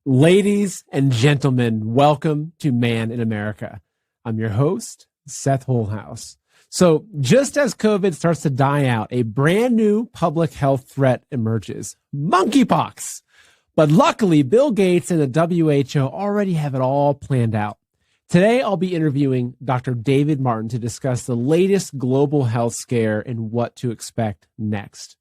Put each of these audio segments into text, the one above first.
Ladies and gentlemen, welcome to Man in America. I'm your host, Seth Holhouse. So just as COVID starts to die out, a brand new public health threat emerges, monkeypox. But luckily, Bill Gates and the WHO already have it all planned out. Today, I'll be interviewing Dr. David Martin to discuss the latest global health scare and what to expect next.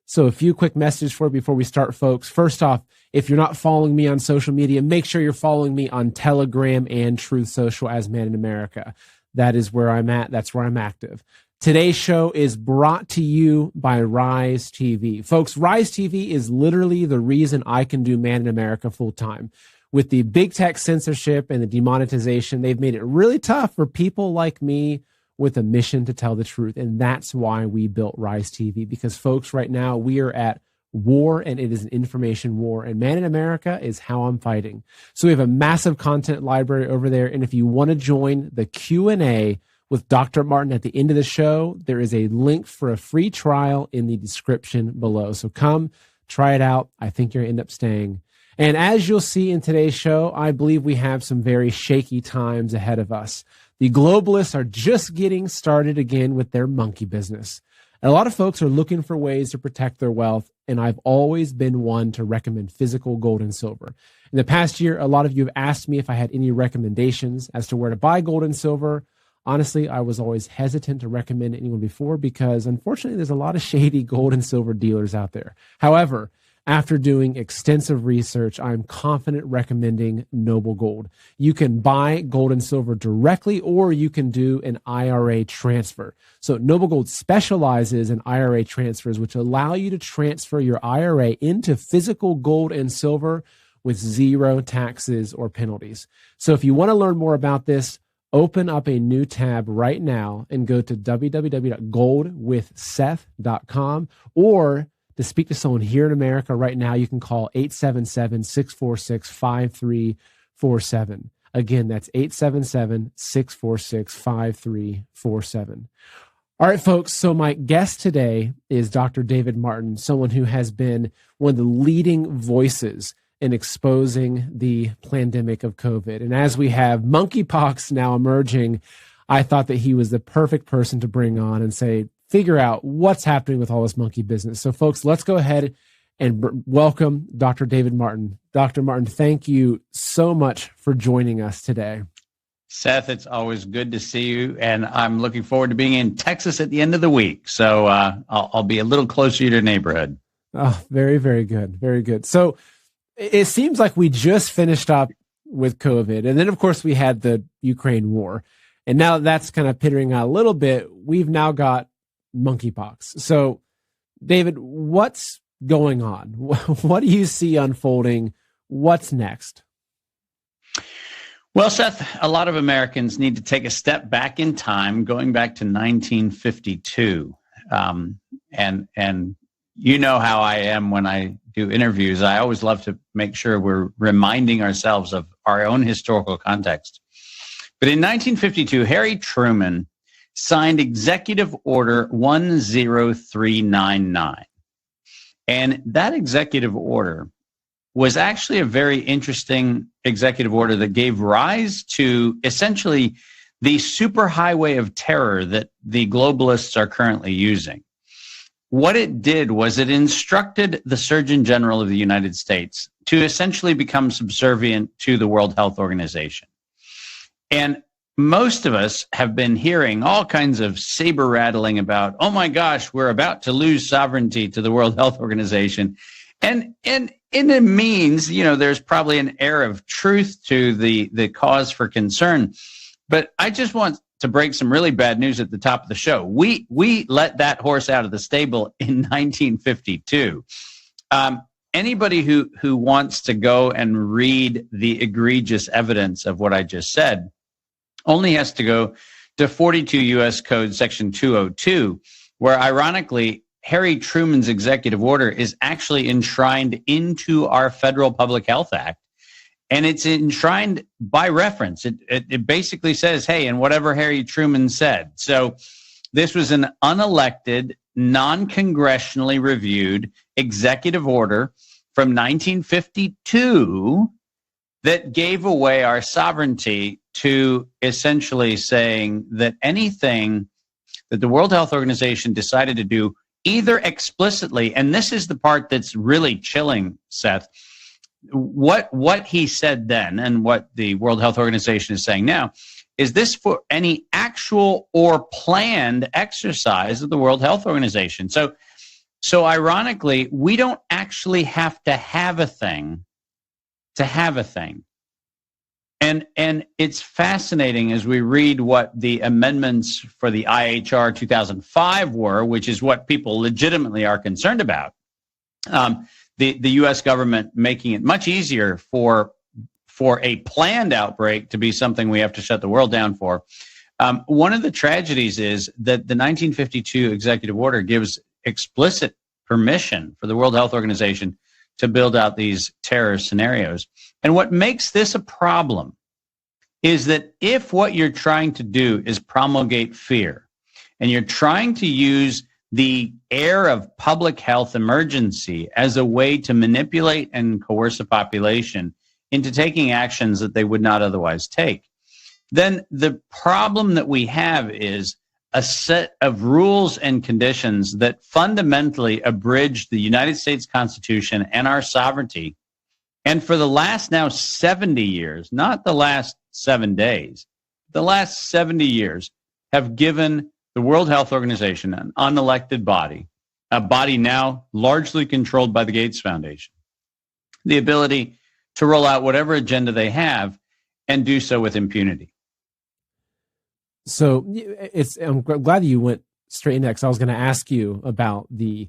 So a few quick messages for you before we start, folks. First off, if you're not following me on social media, make sure you're following me on Telegram and Truth Social as Man in America. That is where I'm at. That's where I'm active. Today's show is brought to you by Rise TV. Folks, Rise TV is literally the reason I can do Man in America full time. With the big tech censorship and the demonetization, they've made it really tough for people like me with a mission to tell the truth. And that's why we built Rise TV, because folks, right now we are at war, and it is an information war, and Man in America is how I'm fighting. So we have a massive content library over there. And if you want to join the Q&A with Dr. Martin at the end of the show, there is a link for a free trial in the description below. So come try it out. I think you're going to end up staying. And as you'll see in today's show, I believe we have some very shaky times ahead of us. The globalists are just getting started again with their monkey business. And a lot of folks are looking for ways to protect their wealth, and I've always been one to recommend physical gold and silver. In the past year, a lot of you have asked me if I had any recommendations as to where to buy gold and silver. Honestly, I was always hesitant to recommend anyone before because, unfortunately, there's a lot of shady gold and silver dealers out there. However, after doing extensive research, I'm confident recommending Noble Gold. You can buy gold and silver directly, or you can do an IRA transfer. So Noble Gold specializes in IRA transfers, which allow you to transfer your IRA into physical gold and silver with zero taxes or penalties. So if you want to learn more about this, open up a new tab right now and go to www.goldwithseth.com, or to speak to someone here in America right now, you can call 877-646-5347. Again, that's 877-646-5347. All right, folks. So my guest today is Dr. David Martin, someone who has been one of the leading voices in exposing the pandemic of COVID. And as we have monkeypox now emerging, I thought that he was the perfect person to bring on and say, figure out what's happening with all this monkey business. So folks, let's go ahead and welcome Dr. David Martin. Dr. Martin, thank you so much for joining us today. Seth, it's always good to see you, and I'm looking forward to being in Texas at the end of the week. So I'll be a little closer to your neighborhood. Oh, very, very good. Very good. So it seems like we just finished up with COVID, and then of course we had the Ukraine war, and now that's kind of pittering out a little bit. We've now got monkeypox. So, David, what's going on? What do you see unfolding? What's next? Well, Seth, a lot of Americans need to take a step back in time, going back to 1952. And you know how I am when I do interviews. I always love to make sure we're reminding ourselves of our own historical context. But in 1952, Harry Truman signed Executive Order 10399. And that executive order was actually a very interesting executive order that gave rise to essentially the superhighway of terror that the globalists are currently using. What it did was it instructed the Surgeon General of the United States to essentially become subservient to the World Health Organization. And most of us have been hearing all kinds of saber rattling about, oh my gosh, we're about to lose sovereignty to the World Health Organization. And it means, there's probably an air of truth to the cause for concern. But I just want to break some really bad news at the top of the show. We let that horse out of the stable in 1952. Anybody who wants to go and read the egregious evidence of what I just said only has to go to 42 U.S. Code Section 202, where ironically, Harry Truman's executive order is actually enshrined into our Federal Public Health Act. And it's enshrined by reference. It basically says, hey, and whatever Harry Truman said. So this was an unelected, non-congressionally reviewed executive order from 1952 that gave away our sovereignty to essentially saying that anything that the World Health Organization decided to do, either explicitly, and this is the part that's really chilling, Seth, what he said then and what the World Health Organization is saying now, is this for any actual or planned exercise of the World Health Organization. So ironically, we don't actually have to have a thing to have a thing. And it's fascinating as we read what the amendments for the IHR 2005 were, which is what people legitimately are concerned about. The U.S. government making it much easier for a planned outbreak to be something we have to shut the world down for. One of the tragedies is that the 1952 executive order gives explicit permission for the World Health Organization to build out these terror scenarios. And what makes this a problem is that if what you're trying to do is promulgate fear, and you're trying to use the air of public health emergency as a way to manipulate and coerce a population into taking actions that they would not otherwise take, then the problem that we have is a set of rules and conditions that fundamentally abridge the United States Constitution and our sovereignty. And for the last now 70 years, not the last 7 days, the last 70 years have given the World Health Organization, an unelected body, a body now largely controlled by the Gates Foundation, the ability to roll out whatever agenda they have and do so with impunity. So I'm glad you went straight in next. I was going to ask you about the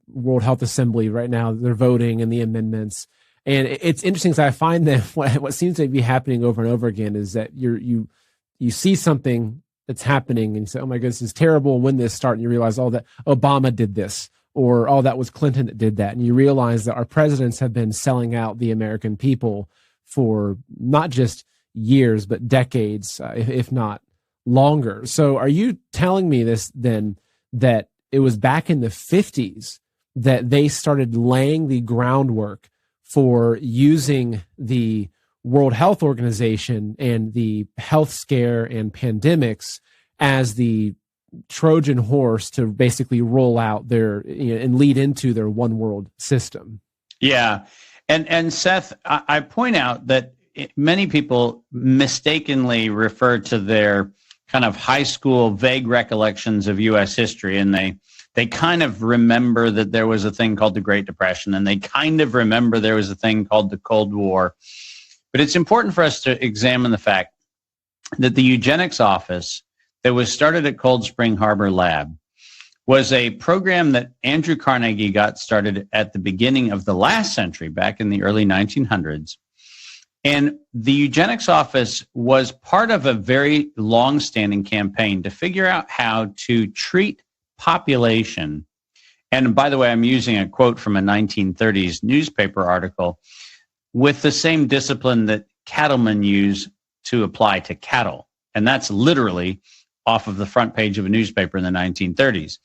World Health Assembly right now. They're voting and the amendments. And it's interesting because I find that what seems to be happening over and over again is that you see something that's happening and you say, oh my goodness, this is terrible. When this started, and you realize, oh, that Obama did this, or oh, that was Clinton that did that. And you realize that our presidents have been selling out the American people for not just years, but decades, if not longer. So are you telling me this then, that it was back in the 50s that they started laying the groundwork for using the World Health Organization and the health scare and pandemics as the Trojan horse to basically roll out their, and lead into their one world system? Yeah. And Seth, I point out that many people mistakenly refer to their kind of high school vague recollections of U.S. history, and they kind of remember that there was a thing called the Great Depression, and they kind of remember there was a thing called the Cold War. But it's important for us to examine the fact that the eugenics office that was started at Cold Spring Harbor Lab was a program that Andrew Carnegie got started at the beginning of the last century, back in the early 1900s. And the eugenics office was part of a very long-standing campaign to figure out how to treat population. And by the way, I'm using a quote from a 1930s newspaper article, with the same discipline that cattlemen use to apply to cattle. And that's literally off of the front page of a newspaper in the 1930s.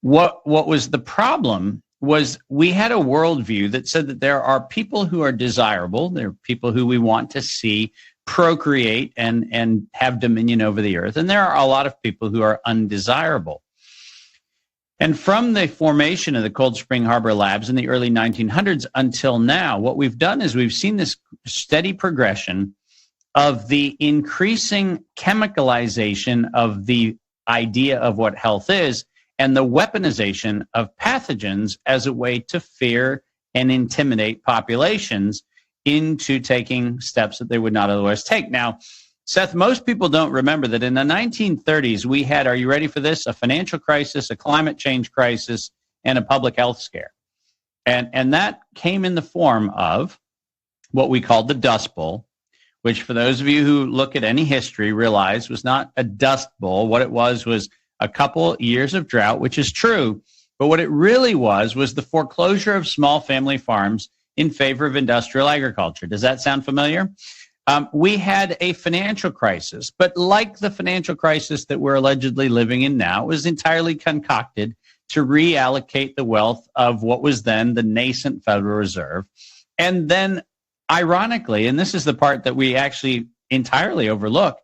What was the problem was we had a worldview that said that there are people who are desirable, there are people who we want to see procreate and have dominion over the earth, and there are a lot of people who are undesirable. And from the formation of the Cold Spring Harbor Labs in the early 1900s until now, what we've done is we've seen this steady progression of the increasing chemicalization of the idea of what health is, and the weaponization of pathogens as a way to fear and intimidate populations into taking steps that they would not otherwise take. Now, Seth, most people don't remember that in the 1930s, we had, are you ready for this, a financial crisis, a climate change crisis, and a public health scare. And that came in the form of what we called the Dust Bowl, which for those of you who look at any history realize was not a dust bowl. What it was a couple years of drought, which is true. But what it really was the foreclosure of small family farms in favor of industrial agriculture. Does that sound familiar? We had a financial crisis, but like the financial crisis that we're allegedly living in now, it was entirely concocted to reallocate the wealth of what was then the nascent Federal Reserve. And then ironically, and this is the part that we actually entirely overlook,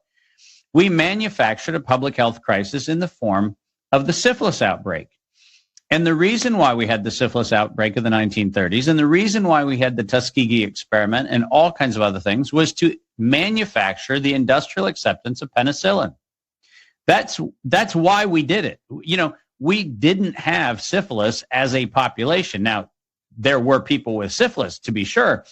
we manufactured a public health crisis in the form of the syphilis outbreak. And the reason why we had the syphilis outbreak of the 1930s and the reason why we had the Tuskegee experiment and all kinds of other things was to manufacture the industrial acceptance of penicillin. That's why we did it. You know, we didn't have syphilis as a population. Now, there were people with syphilis, to be sure,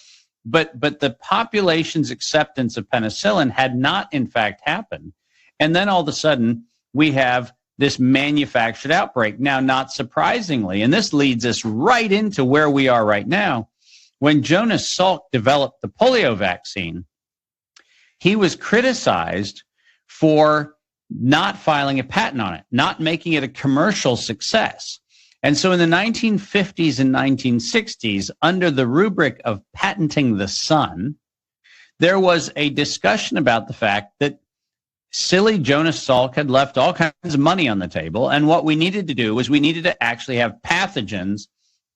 but the population's acceptance of penicillin had not, in fact, happened. And then all of a sudden, we have this manufactured outbreak. Now, not surprisingly, and this leads us right into where we are right now, when Jonas Salk developed the polio vaccine, he was criticized for not filing a patent on it, not making it a commercial success. And so in the 1950s and 1960s, under the rubric of patenting the sun, there was a discussion about the fact that silly Jonas Salk had left all kinds of money on the table. And what we needed to do was we needed to actually have pathogens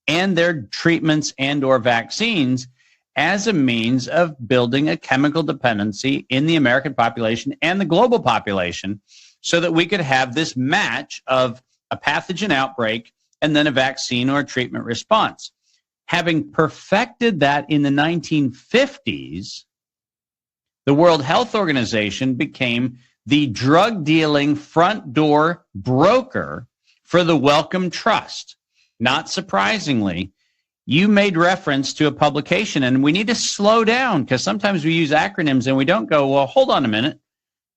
and their treatments and or vaccines as a means of building a chemical dependency in the American population and the global population so that we could have this match of a pathogen outbreak and then a vaccine or a treatment response. Having perfected that in the 1950s, the World Health Organization became the drug dealing front door broker for the Wellcome Trust. Not surprisingly, you made reference to a publication, and we need to slow down because sometimes we use acronyms and we don't go, well, hold on a minute.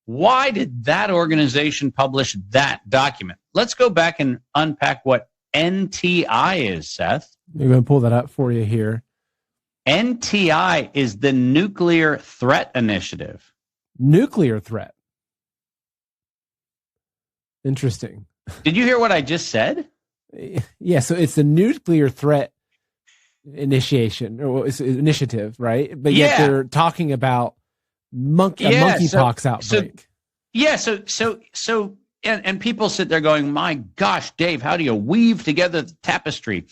Why did that organization publish that document? Let's go back and unpack what NTI is, Seth. I'm going to pull that up for you here. NTI is the Nuclear Threat Initiative. Nuclear threat. Interesting. Did you hear what I just said? Yeah, so it's the Nuclear Threat Initiation or initiative, right? But yet they're talking about monkeypox outbreak. And people sit there going, my gosh, Dave, how do you weave together the tapestry?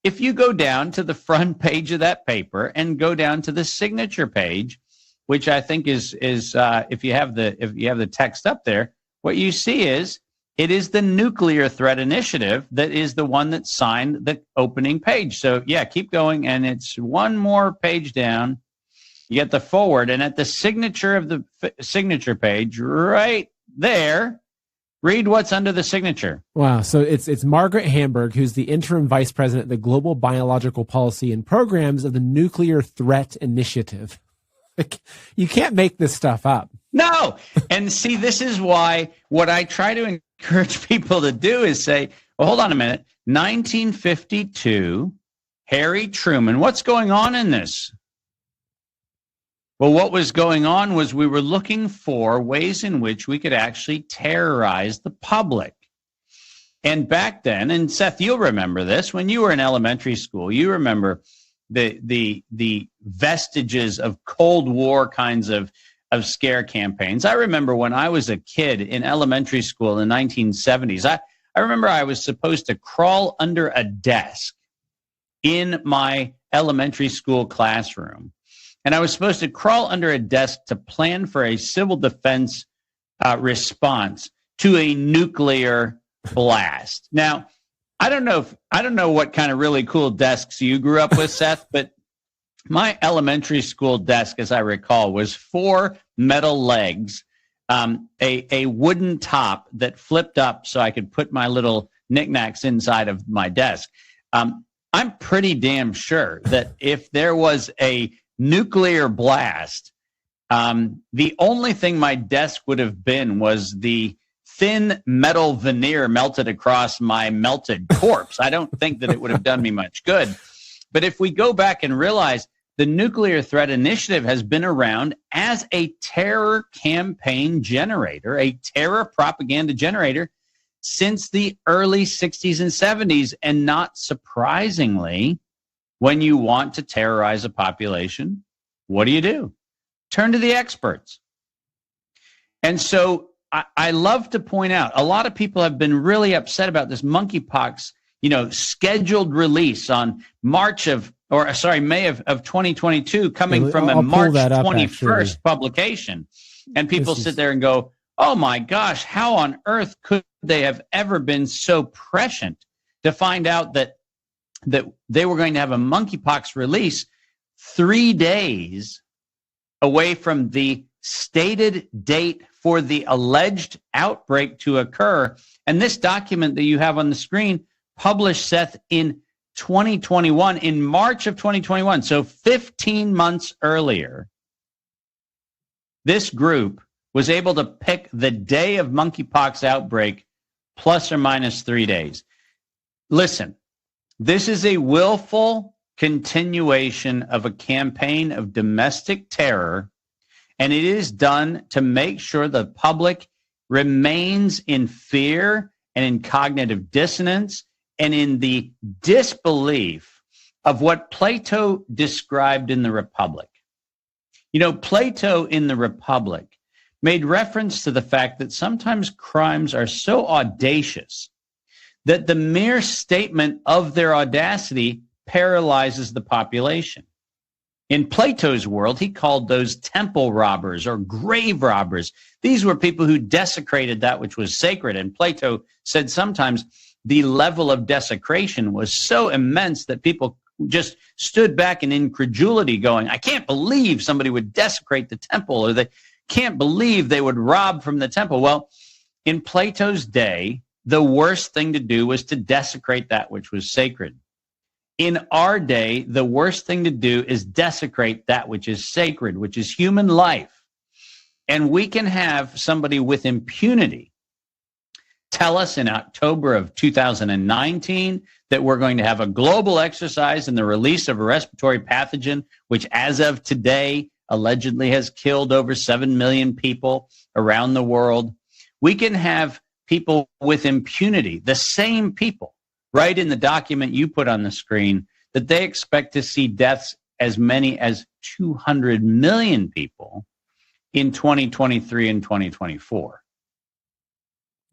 If you go down to the front page of that paper and go down to the signature page, which I think is if you have the text up there, what you see is it is the Nuclear Threat Initiative that is the one that signed the opening page. So yeah, keep going, and it's one more page down. You get the forward, and at the signature of the signature page, right there, read what's under the signature. Wow. So it's Margaret Hamburg, who's the interim vice president of the Global Biological Policy and Programs of the Nuclear Threat Initiative. You can't make this stuff up. No. And see, this is why what I try to encourage people to do is say, well, hold on a minute. 1952, Harry Truman, what's going on in this? Well, what was going on was we were looking for ways in which we could actually terrorize the public. And back then, and Seth, you'll remember this, when you were in elementary school, you remember the vestiges of Cold War kinds of scare campaigns. I remember when I was a kid in elementary school in the 1970s, I remember I was supposed to crawl under a desk in my elementary school classroom. And I was supposed to crawl under a desk to plan for a civil defense response to a nuclear blast. Now, I don't know what kind of really cool desks you grew up with, Seth, but my elementary school desk, as I recall, was 4 metal legs, a wooden top that flipped up so I could put my little knickknacks inside of my desk. I'm pretty damn sure that if there was a nuclear blast, the only thing my desk would have been was the thin metal veneer melted across my melted corpse. I don't think that it would have done me much good. But if we go back and realize the Nuclear Threat Initiative has been around as a terror campaign generator, a terror propaganda generator since the early 60s and 70s. And not surprisingly, when you want to terrorize a population, what do? Turn to the experts. And so I love to point out, a lot of people have been really upset about this monkeypox, scheduled release on March of May of 2022, coming from a I'll pull March that up, 21st actually. publication. And people sit there and go, oh my gosh, how on earth could they have ever been so prescient to find out that they were going to have a monkeypox release 3 days away from the stated date for the alleged outbreak to occur. And this document that you have on the screen published, Seth, in 2021, in March of 2021, so 15 months earlier, this group was able to pick the day of monkeypox outbreak plus or minus 3 days. Listen, this is a willful continuation of a campaign of domestic terror, and it is done to make sure the public remains in fear and in cognitive dissonance and in the disbelief of what Plato described in the Republic. You know, Plato in the Republic made reference to the fact that sometimes crimes are so audacious that the mere statement of their audacity paralyzes the population. In Plato's world, he called those temple robbers or grave robbers. These were people who desecrated that which was sacred. And Plato said sometimes the level of desecration was so immense that people just stood back in incredulity going, I can't believe somebody would desecrate the temple, or they can't believe they would rob from the temple. Well, in Plato's day, the worst thing to do was to desecrate that which was sacred. In our day, the worst thing to do is desecrate that which is sacred, which is human life. And we can have somebody with impunity tell us in October of 2019 that we're going to have a global exercise in the release of a respiratory pathogen, which as of today allegedly has killed over 7 million people around the world. We can have people with impunity, the same people, right in the document you put on the screen, that they expect to see deaths as many as 200 million people in 2023 and 2024.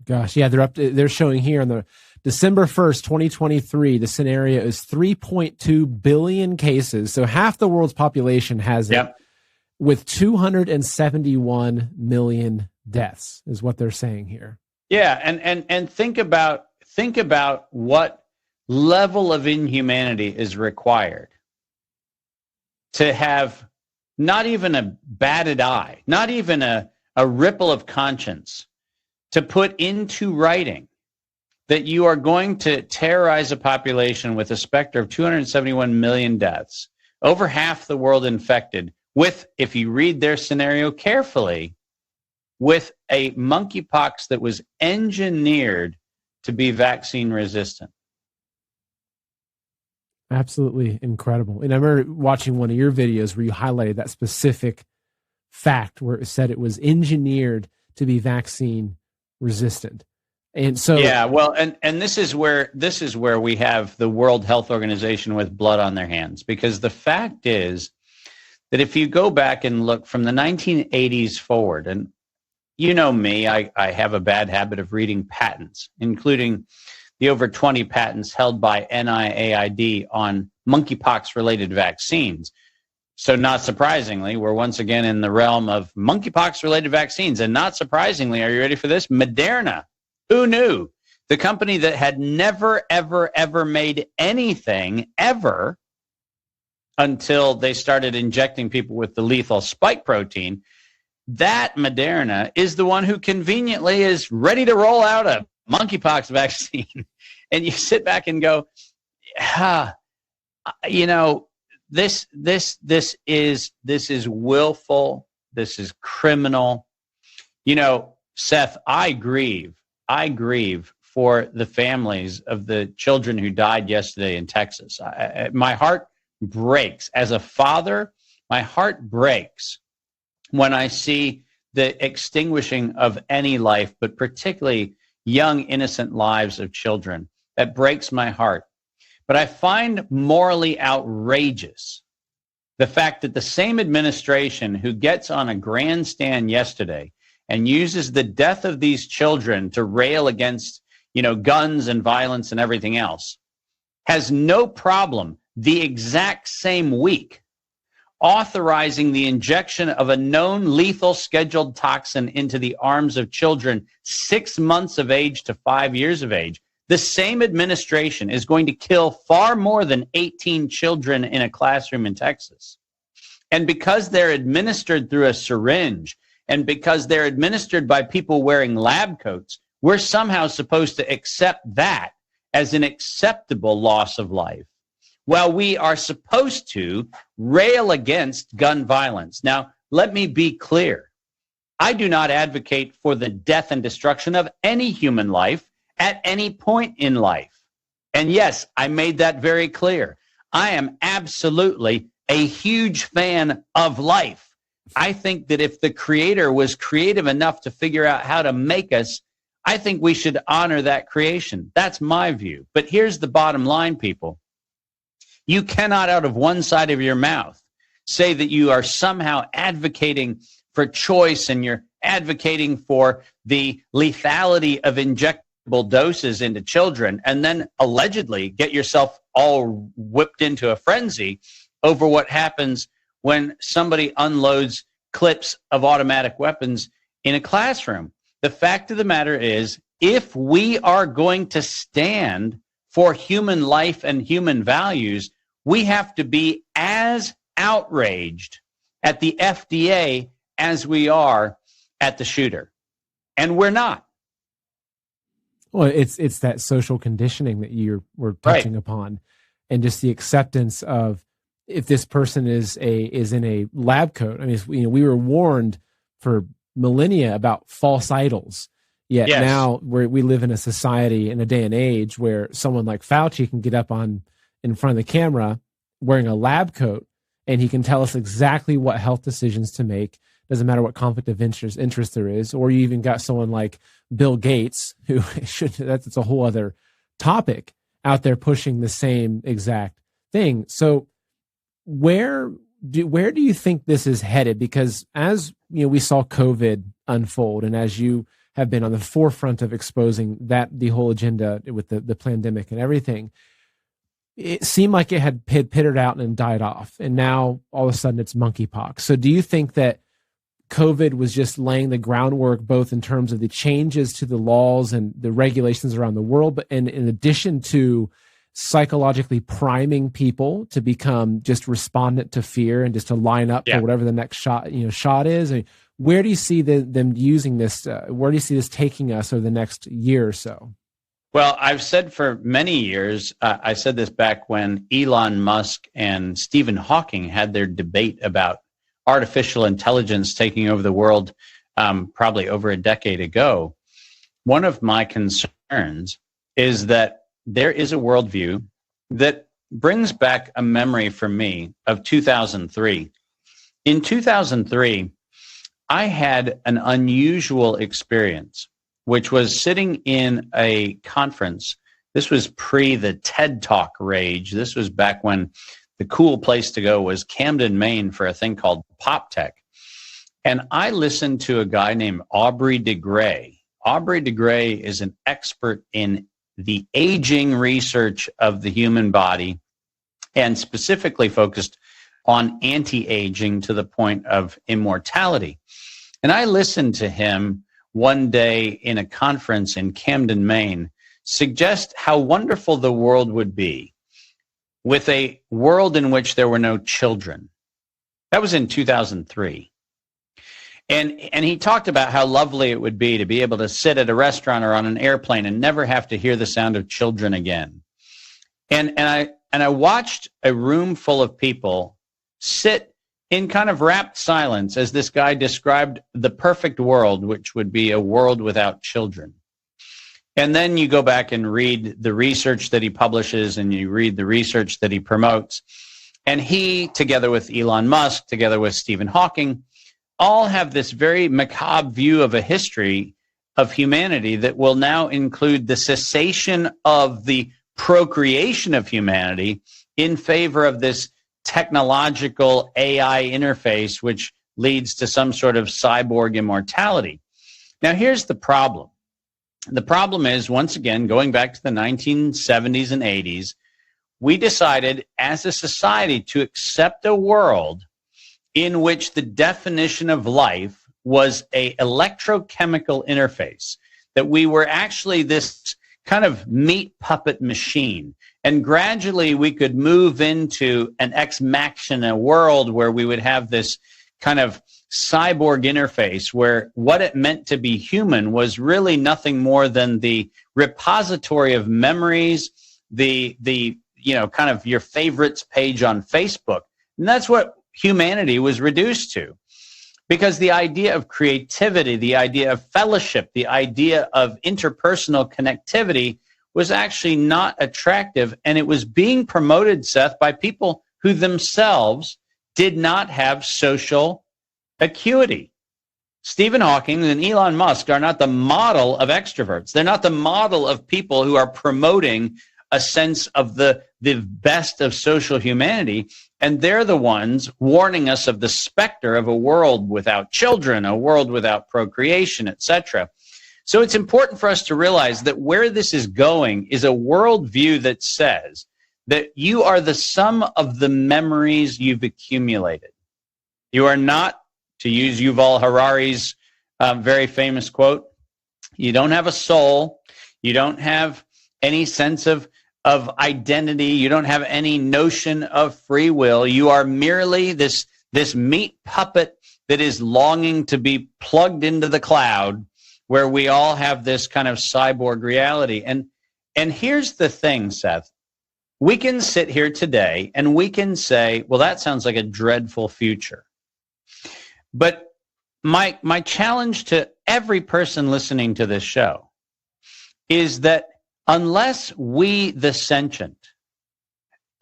Gosh, yeah, they're showing here on the December 1st, 2023, the scenario is 3.2 billion cases. So half the world's population has it, with 271 million deaths is what they're saying here. Yeah, and think about what level of inhumanity is required to have not even a batted eye, not even a ripple of conscience, to put into writing that you are going to terrorize a population with a specter of 271 million deaths, over half the world infected with, if you read their scenario carefully, with a monkeypox that was engineered to be vaccine resistant. Absolutely incredible. And I remember watching one of your videos where you highlighted that specific fact where it said it was engineered to be vaccine resistant. And so yeah, well, and this is where we have the World Health Organization with blood on their hands, because the fact is that if you go back and look from the 1980s forward, and you know me, I have a bad habit of reading patents, including the over 20 patents held by NIAID on monkeypox-related vaccines. So not surprisingly, we're once again in the realm of monkeypox-related vaccines. And not surprisingly, are you ready for this? Moderna. Who knew? The company that had never, ever, ever made anything ever until they started injecting people with the lethal spike protein. That Moderna is the one who conveniently is ready to roll out a monkeypox vaccine. And you sit back and go, you know, this is willful. This is criminal. You know, Seth, I grieve for the families of the children who died yesterday in Texas. My heart breaks. As a father, my heart breaks when I see the extinguishing of any life, but particularly young, innocent lives of children. That breaks my heart. But I find morally outrageous the fact that the same administration who gets on a grandstand yesterday and uses the death of these children to rail against, you know, guns and violence and everything else, has no problem the exact same week, authorizing the injection of a known lethal scheduled toxin into the arms of children 6 months of age to 5 years of age. The same administration is going to kill far more than 18 children in a classroom in Texas. And because they're administered through a syringe, and because they're administered by people wearing lab coats, we're somehow supposed to accept that as an acceptable loss of life. Well, we are supposed to rail against gun violence. Now, let me be clear. I do not advocate for the death and destruction of any human life at any point in life. And yes, I made that very clear. I am absolutely a huge fan of life. I think that if the Creator was creative enough to figure out how to make us, I think we should honor that creation. That's my view. But here's the bottom line, people. You cannot, out of one side of your mouth, say that you are somehow advocating for choice and you're advocating for the lethality of injectable doses into children, and then allegedly get yourself all whipped into a frenzy over what happens when somebody unloads clips of automatic weapons in a classroom. The fact of the matter is, if we are going to stand for human life and human values, we have to be as outraged at the FDA as we are at the shooter. And we're not. Well, it's that social conditioning that we're touching upon, and just the acceptance of, if this person is in a lab coat. I mean, we were warned for millennia about false idols. Yet now we live in a society, in a day and age, where someone like Fauci can get up in front of the camera wearing a lab coat, and he can tell us exactly what health decisions to make. Doesn't matter what conflict of interest there is. Or you even got someone like Bill Gates, who that's a whole other topic, out there pushing the same exact thing. So where do you think this is headed? Because as we saw COVID unfold, and as you have been on the forefront of exposing the whole agenda with the pandemic and everything, it seemed like it had pittered out and died off. And now all of a sudden it's monkeypox. So do you think that COVID was just laying the groundwork, both in terms of the changes to the laws and the regulations around the world, but in addition to psychologically priming people to become just respondent to fear and just to line up for whatever the next shot is? I mean, where do you see them using this? Where do you see this taking us over the next year or so? Well, I've said for many years, I said this back when Elon Musk and Stephen Hawking had their debate about artificial intelligence taking over the world, probably over a decade ago. One of my concerns is that there is a worldview that brings back a memory for me of 2003. In 2003, I had an unusual experience, which was sitting in a conference. This was pre the TED Talk rage. This was back when the cool place to go was Camden, Maine, for a thing called Pop Tech. And I listened to a guy named Aubrey de Grey. Aubrey de Grey is an expert in the aging research of the human body, and specifically focused on anti-aging to the point of immortality. And I listened to him one day in a conference in Camden, Maine, suggest how wonderful the world would be with a world in which there were no children. That was in 2003. And he talked about how lovely it would be to be able to sit at a restaurant or on an airplane and never have to hear the sound of children again. And I watched a room full of people sit in kind of rapt silence as this guy described the perfect world, which would be a world without children. And then you go back and read the research that he publishes, and you read the research that he promotes. And he, together with Elon Musk, together with Stephen Hawking, all have this very macabre view of a history of humanity that will now include the cessation of the procreation of humanity in favor of this technological AI interface, which leads to some sort of cyborg immortality. Now, here's the problem. The problem is, once again, going back to the 1970s and 80s, we decided as a society to accept a world in which the definition of life was a electrochemical interface, that we were actually this kind of meat puppet machine. And gradually we could move into an ex machina world where we would have this kind of cyborg interface where what it meant to be human was really nothing more than the repository of memories, the kind of your favorites page on Facebook. And that's what humanity was reduced to. Because the idea of creativity, the idea of fellowship, the idea of interpersonal connectivity was actually not attractive. And it was being promoted, Seth, by people who themselves did not have social acuity. Stephen Hawking and Elon Musk are not the model of extroverts. They're not the model of people who are promoting a sense of the best of social humanity. And they're the ones warning us of the specter of a world without children, a world without procreation, etc. So it's important for us to realize that where this is going is a worldview that says that you are the sum of the memories you've accumulated. You are not, to use Yuval Harari's very famous quote, you don't have a soul, you don't have any sense of identity, you don't have any notion of free will. You are merely this meat puppet that is longing to be plugged into the cloud, where we all have this kind of cyborg reality. And here's the thing, Seth. We can sit here today and we can say, well, that sounds like a dreadful future. But my challenge to every person listening to this show is that unless we, the sentient,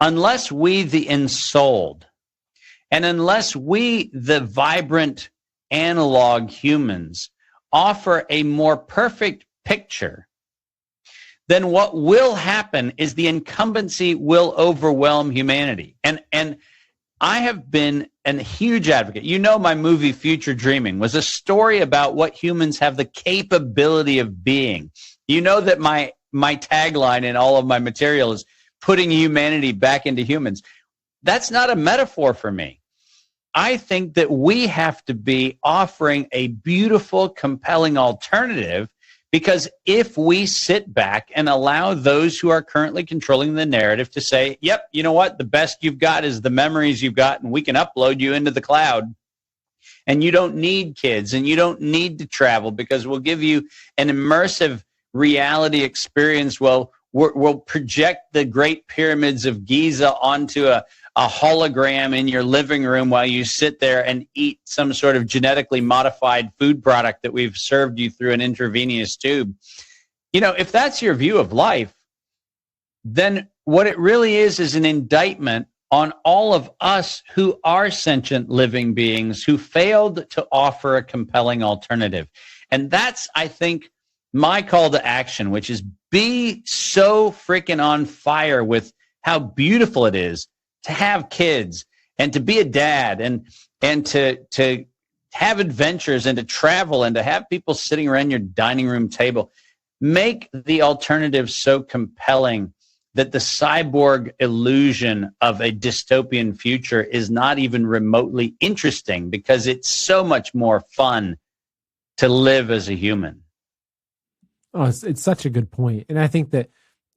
unless we, the ensouled, and unless we, the vibrant analog humans, offer a more perfect picture, then what will happen is the incumbency will overwhelm humanity. And I have been a huge advocate. You know, my movie Future Dreaming was a story about what humans have the capability of being. You know that my tagline in all of my material is putting humanity back into humans. That's not a metaphor for me. I think that we have to be offering a beautiful, compelling alternative, because if we sit back and allow those who are currently controlling the narrative to say, yep, you know what, the best you've got is the memories you've got, and we can upload you into the cloud, and you don't need kids, and you don't need to travel because we'll give you an immersive reality experience. We'll project the Great Pyramids of Giza onto a hologram in your living room while you sit there and eat some sort of genetically modified food product that we've served you through an intravenous tube. You know, if that's your view of life, then what it really is an indictment on all of us who are sentient living beings who failed to offer a compelling alternative. And that's, I think, my call to action, which is be so freaking on fire with how beautiful it is to have kids and to be a dad and to have adventures and to travel and to have people sitting around your dining room table. Make the alternative so compelling that the cyborg illusion of a dystopian future is not even remotely interesting, because it's so much more fun to live as a human. Oh, it's such a good point. And I think that,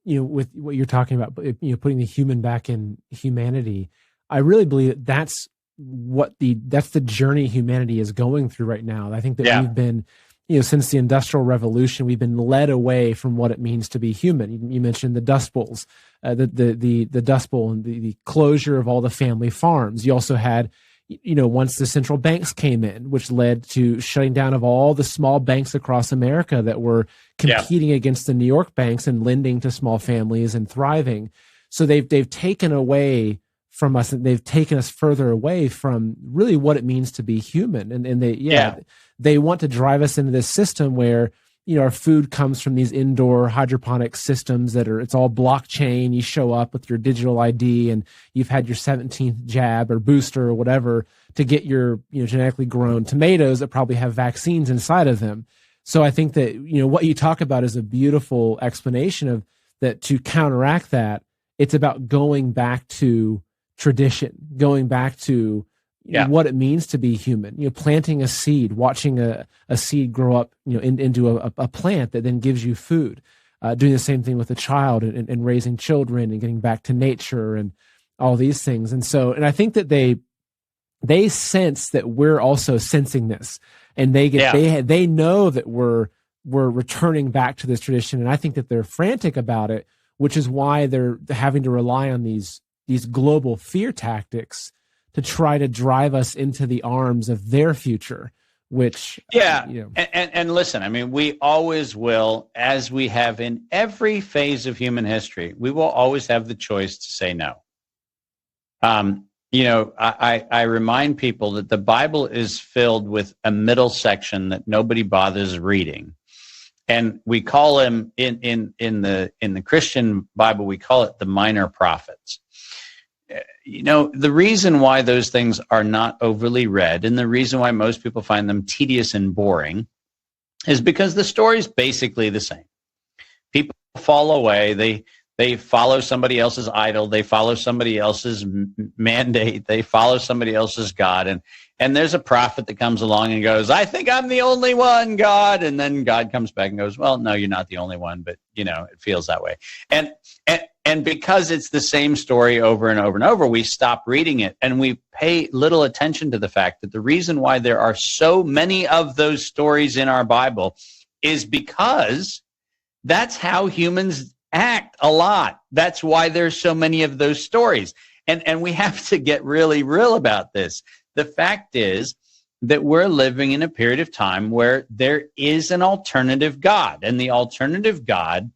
you know, with what you're talking about, you know, putting the human back in humanity, I really believe that's the journey humanity is going through right now. I think that we've been, you know, since the Industrial Revolution, we've been led away from what it means to be human. You mentioned the Dust Bowls, the Dust Bowl, and the closure of all the family farms. You also had, you know, once the central banks came in, which led to shutting down of all the small banks across America that were competing against the New York banks and lending to small families and thriving. So they've taken away from us, and they've taken us further away from really what it means to be human. And they want to drive us into this system where, you know, our food comes from these indoor hydroponic systems it's all blockchain. You show up with your digital ID and you've had your 17th jab or booster or whatever to get your, you know, genetically grown tomatoes that probably have vaccines inside of them. So I think that, you know, what you talk about is a beautiful explanation of that. To counteract that It's about going back to tradition, going back to what it means to be human. Planting a seed, watching a seed grow up, into a plant that then gives you food. Doing the same thing with a child and raising children and getting back to nature and all these things. And I think that they sense that we're also sensing this, and they know that we're returning back to this tradition. And I think that they're frantic about it, which is why they're having to rely on these global fear tactics to try to drive us into the arms of their future, which... And listen, I mean, we always will, as we have in every phase of human history, we will always have the choice to say no. I remind people that the Bible is filled with a middle section that nobody bothers reading. And we call him in the Christian Bible, we call it the minor prophets. The reason why those things are not overly read, and the reason why most people find them tedious and boring, is because the story's basically the same. People fall away. They follow somebody else's idol. They follow somebody else's mandate. They follow somebody else's God. And there's a prophet that comes along and goes, I think I'm the only one, God. And then God comes back and goes, well, no, you're not the only one, but it feels that way. And because it's the same story over and over and over, we stop reading it, and we pay little attention to the fact that the reason why there are so many of those stories in our Bible is because that's how humans act a lot. That's why there's so many of those stories. And we have to get really real about this. The fact is that we're living in a period of time where there is an alternative God, and the alternative God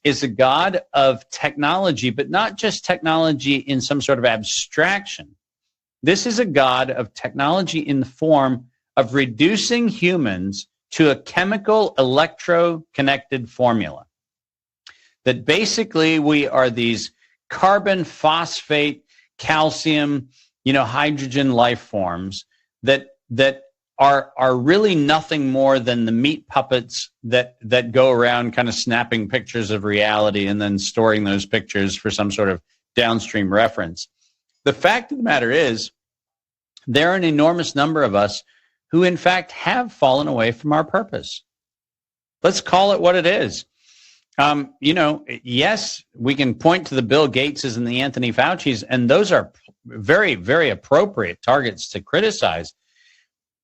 is a God of technology, but not just technology in some sort of abstraction. This is a God of technology in the form of reducing humans to a chemical electro-connected formula. That basically we are these carbon, phosphate, calcium, hydrogen life forms that are really nothing more than the meat puppets that go around kind of snapping pictures of reality and then storing those pictures for some sort of downstream reference. The fact of the matter is, there are an enormous number of us who, in fact, have fallen away from our purpose. Let's call it what it is. Yes, we can point to the Bill Gateses and the Anthony Faucis, and those are very, very appropriate targets to criticize.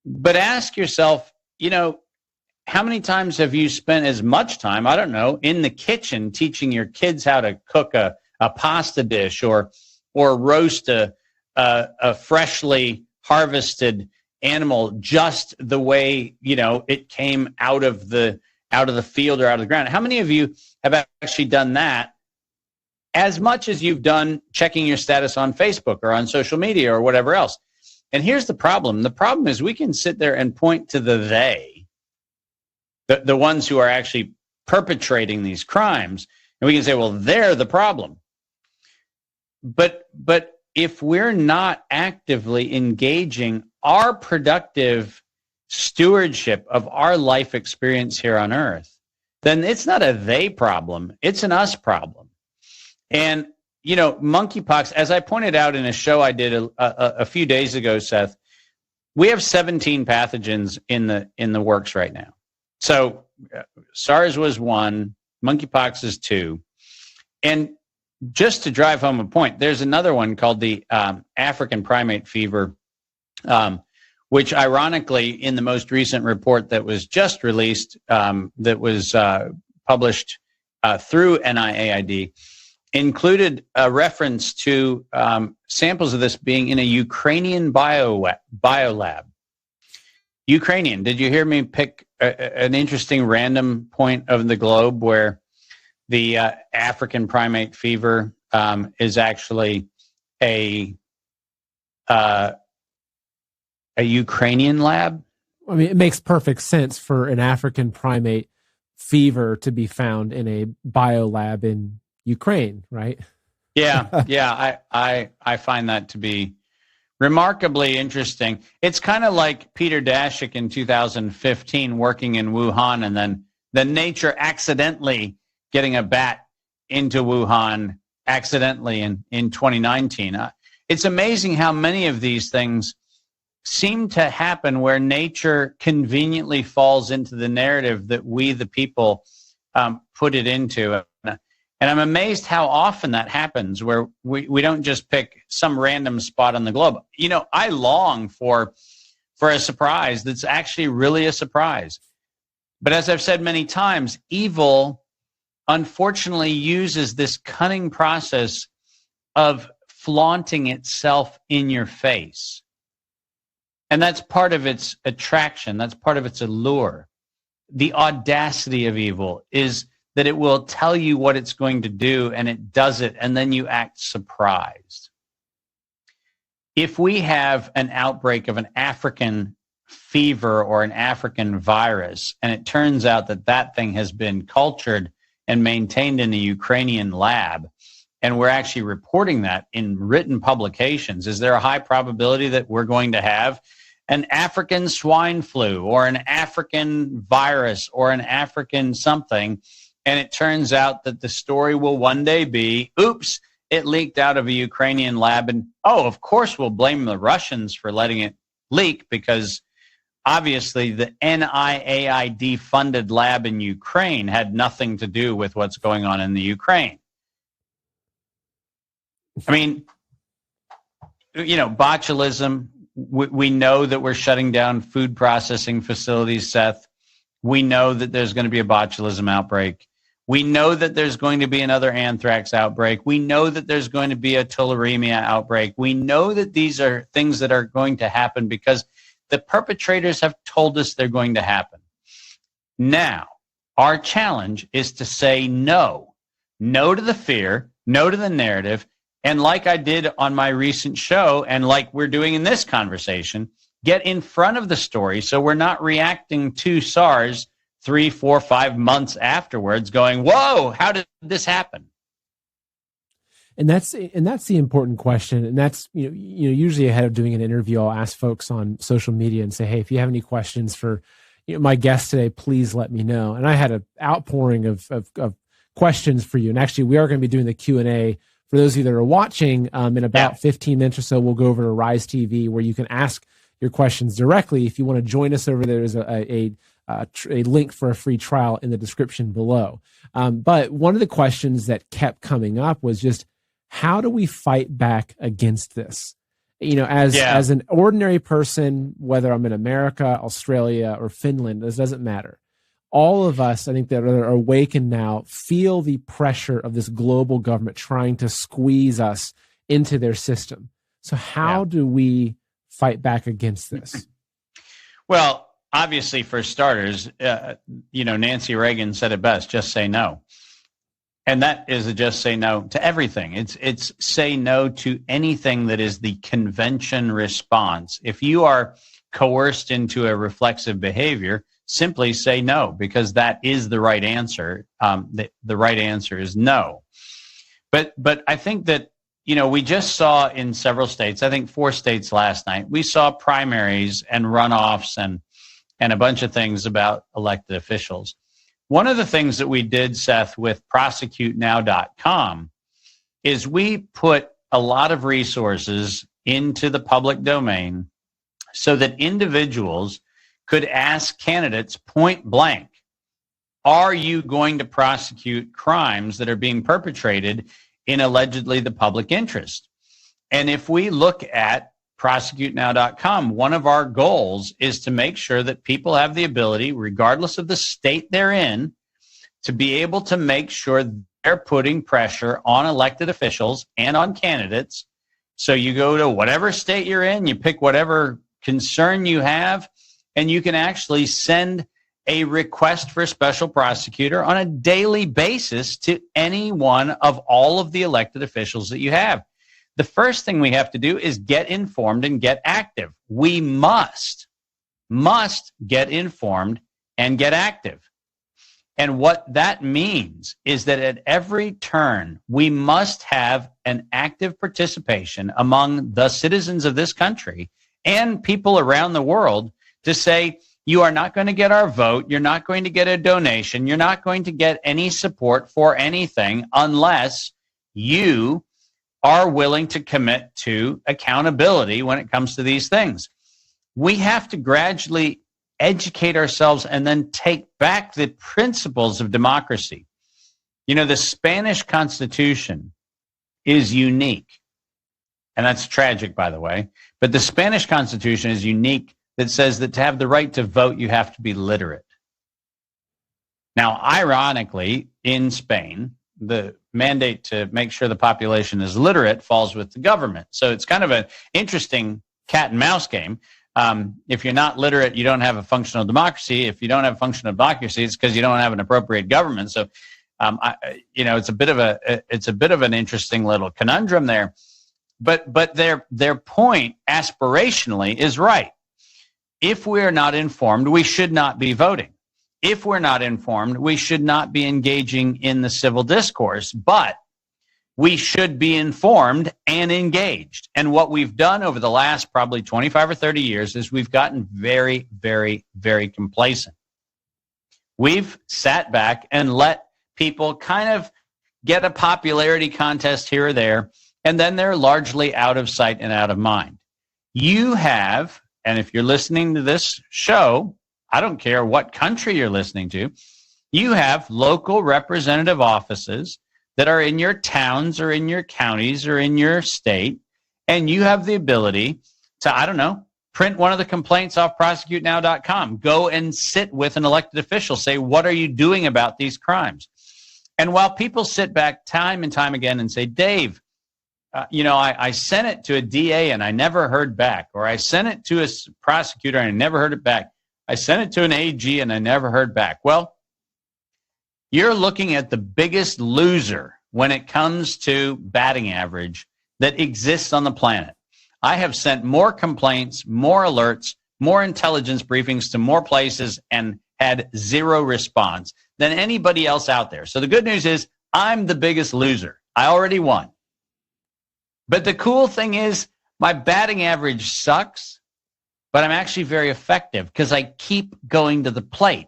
But ask yourself, how many times have you spent as much time, I don't know, in the kitchen teaching your kids how to cook a pasta dish or roast a freshly harvested animal just the way, it came out of the field or out of the ground? How many of you have actually done that as much as you've done checking your status on Facebook or on social media or whatever else? And here's the problem. The problem is we can sit there and point to the ones who are actually perpetrating these crimes, and we can say, well, they're the problem. But if we're not actively engaging our productive stewardship of our life experience here on earth, then it's not a they problem, it's an us problem. And monkeypox, as I pointed out in a show I did a few days ago, Seth, we have 17 pathogens in the works right now. So SARS was 1, monkeypox is 2. And just to drive home a point, there's another one called the African primate fever, which ironically, in the most recent report that was just released, that was published through NIAID, included a reference to samples of this being in a Ukrainian biolab. Ukrainian. Did you hear me pick an interesting random point of the globe where the African primate fever is actually a Ukrainian lab? I mean, it makes perfect sense for an African primate fever to be found in a biolab in Ukraine, right? Yeah. I find that to be remarkably interesting. It's kind of like Peter Daszak in 2015 working in Wuhan, and then nature accidentally getting a bat into Wuhan accidentally in 2019. It's amazing how many of these things seem to happen where nature conveniently falls into the narrative that we, the people, put it into. And I'm amazed how often that happens, where we don't just pick some random spot on the globe. You know, I long for a surprise that's actually really a surprise. But as I've said many times, evil unfortunately uses this cunning process of flaunting itself in your face. And that's part of its attraction. That's part of its allure. The audacity of evil is that it will tell you what it's going to do, and it does it, and then you act surprised. If we have an outbreak of an African fever or an African virus, and it turns out that that thing has been cultured and maintained in a Ukrainian lab, and we're actually reporting that in written publications, is there a high probability that we're going to have an African swine flu or an African virus or an African something, and it turns out that the story will one day be, oops, it leaked out of a Ukrainian lab, and of course we'll blame the Russians for letting it leak, because obviously the NIAID-funded lab in Ukraine had nothing to do with what's going on in the Ukraine. I mean, you know, botulism, we know that we're shutting down food processing facilities, Seth. We know that there's going to be a botulism outbreak. We know that there's going to be another anthrax outbreak. We know that there's going to be a tularemia outbreak. We know that these are things that are going to happen because the perpetrators have told us they're going to happen. Now, our challenge is to say no. No to the fear, no to the narrative, and like I did on my recent show, and like we're doing in this conversation, get in front of the story so we're not reacting to SARS 3, 4, 5 months afterwards going, whoa, how did this happen? And that's the important question. And that's, you know, usually ahead of doing an interview, I'll ask folks on social media and say, hey, if you have any questions for my guest today, please let me know. And I had an outpouring of questions for you. And actually, we are going to be doing the Q&A for those of you that are watching in about 15 minutes or so. We'll go over to Rise TV where you can ask your questions directly. If you want to join us over there, there's a link for a free trial in the description below. But one of the questions that kept coming up was just, how do we fight back against this? You know, as an ordinary person, whether I'm in America, Australia, or Finland, this doesn't matter. All of us, I think, that are awakened now, feel the pressure of this global government trying to squeeze us into their system. So how do we fight back against this? Well, obviously, for starters, Nancy Reagan said it best, just say no. And that is a just say no to everything. It's say no to anything that is the convention response. If you are coerced into a reflexive behavior, simply say no, because that is the right answer. The right answer is no. But I think that, we just saw in several states, I think 4 states last night, we saw primaries and runoffs and a bunch of things about elected officials. One of the things that we did, Seth, with prosecutenow.com is we put a lot of resources into the public domain so that individuals could ask candidates point blank, are you going to prosecute crimes that are being perpetrated in allegedly the public interest? And if we look at prosecutenow.com, one of our goals is to make sure that people have the ability, regardless of the state they're in, to be able to make sure they're putting pressure on elected officials and on candidates. So you go to whatever state you're in, you pick whatever concern you have, and you can actually send a request for a special prosecutor on a daily basis to any one of all of the elected officials that you have. The first thing we have to do is get informed and get active. We must get informed and get active. And what that means is that at every turn, we must have an active participation among the citizens of this country and people around the world to say, you are not going to get our vote, you're not going to get a donation, you're not going to get any support for anything unless you are willing to commit to accountability when it comes to these things. We have to gradually educate ourselves and then take back the principles of democracy. You know, the Spanish Constitution is unique. And that's tragic, by the way. But the Spanish Constitution is unique that says that to have the right to vote, you have to be literate. Now, ironically, in Spain, the mandate to make sure the population is literate falls with the government. So it's kind of an interesting cat and mouse game. If you're not literate, you don't have a functional democracy. If you don't have a functional democracy, it's because you don't have an appropriate government. So, it's a bit of an interesting little conundrum there. But their point aspirationally is right. If we're not informed, we should not be voting. If we're not informed, we should not be engaging in the civil discourse, but we should be informed and engaged. And what we've done over the last probably 25 or 30 years is we've gotten very, very, very complacent. We've sat back and let people kind of get a popularity contest here or there, and then they're largely out of sight and out of mind. You have, and if you're listening to this show, I don't care what country you're listening to, you have local representative offices that are in your towns or in your counties or in your state, and you have the ability to, print one of the complaints off prosecutenow.com. Go and sit with an elected official. Say, what are you doing about these crimes? And while people sit back time and time again and say, Dave, I sent it to a DA and I never heard back, or I sent it to a prosecutor and I never heard it back. I sent it to an AG and I never heard back. Well, you're looking at the biggest loser when it comes to batting average that exists on the planet. I have sent more complaints, more alerts, more intelligence briefings to more places and had zero response than anybody else out there. So the good news is I'm the biggest loser. I already won. But the cool thing is my batting average sucks, but I'm actually very effective because I keep going to the plate.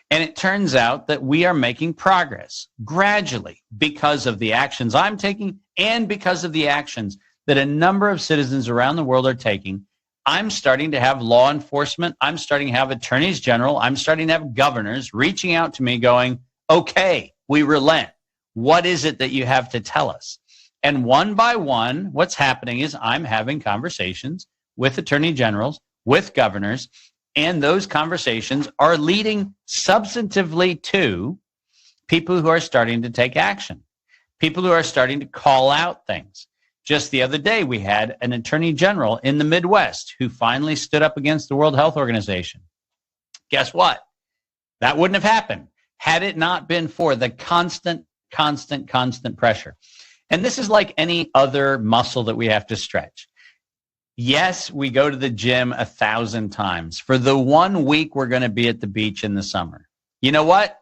And it turns out that we are making progress gradually because of the actions I'm taking and because of the actions that a number of citizens around the world are taking. I'm starting to have law enforcement. I'm starting to have attorneys general. I'm starting to have governors reaching out to me going, okay, we relent. What is it that you have to tell us? And one by one, what's happening is I'm having conversations with attorney generals, with governors, and those conversations are leading substantively to people who are starting to take action, people who are starting to call out things. Just the other day, we had an attorney general in the Midwest who finally stood up against the World Health Organization. Guess what? That wouldn't have happened had it not been for the constant pressure. And this is like any other muscle that we have to stretch. Yes, we go to the gym 1,000 times. For the 1 week we're going to be at the beach in the summer. You know what?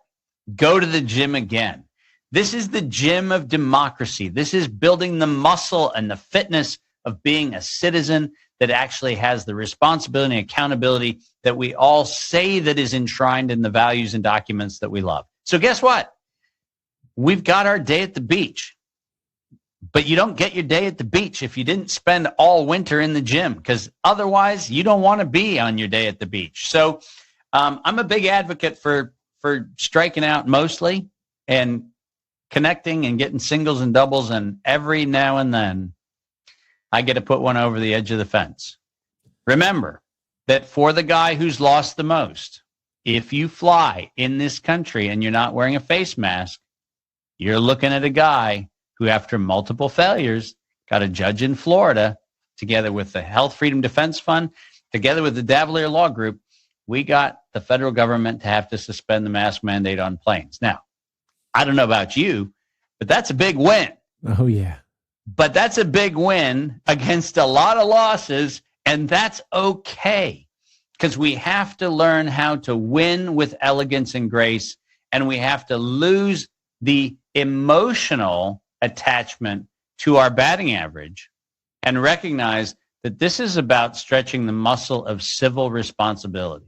Go to the gym again. This is the gym of democracy. This is building the muscle and the fitness of being a citizen that actually has the responsibility and accountability that we all say that is enshrined in the values and documents that we love. So guess what? We've got our day at the beach. But you don't get your day at the beach if you didn't spend all winter in the gym, because otherwise you don't want to be on your day at the beach. So I'm a big advocate for striking out mostly and connecting and getting singles and doubles. And every now and then I get to put one over the edge of the fence. Remember that for the guy who's lost the most, if you fly in this country and you're not wearing a face mask, you're looking at a guy who, after multiple failures, got a judge in Florida, together with the Health Freedom Defense Fund, together with the Davalier Law Group, we got the federal government to have to suspend the mask mandate on planes. Now, I don't know about you, but that's a big win. Oh, yeah. But that's a big win against a lot of losses, and that's okay, because we have to learn how to win with elegance and grace, and we have to lose the emotional attachment to our batting average and recognize that this is about stretching the muscle of civil responsibility.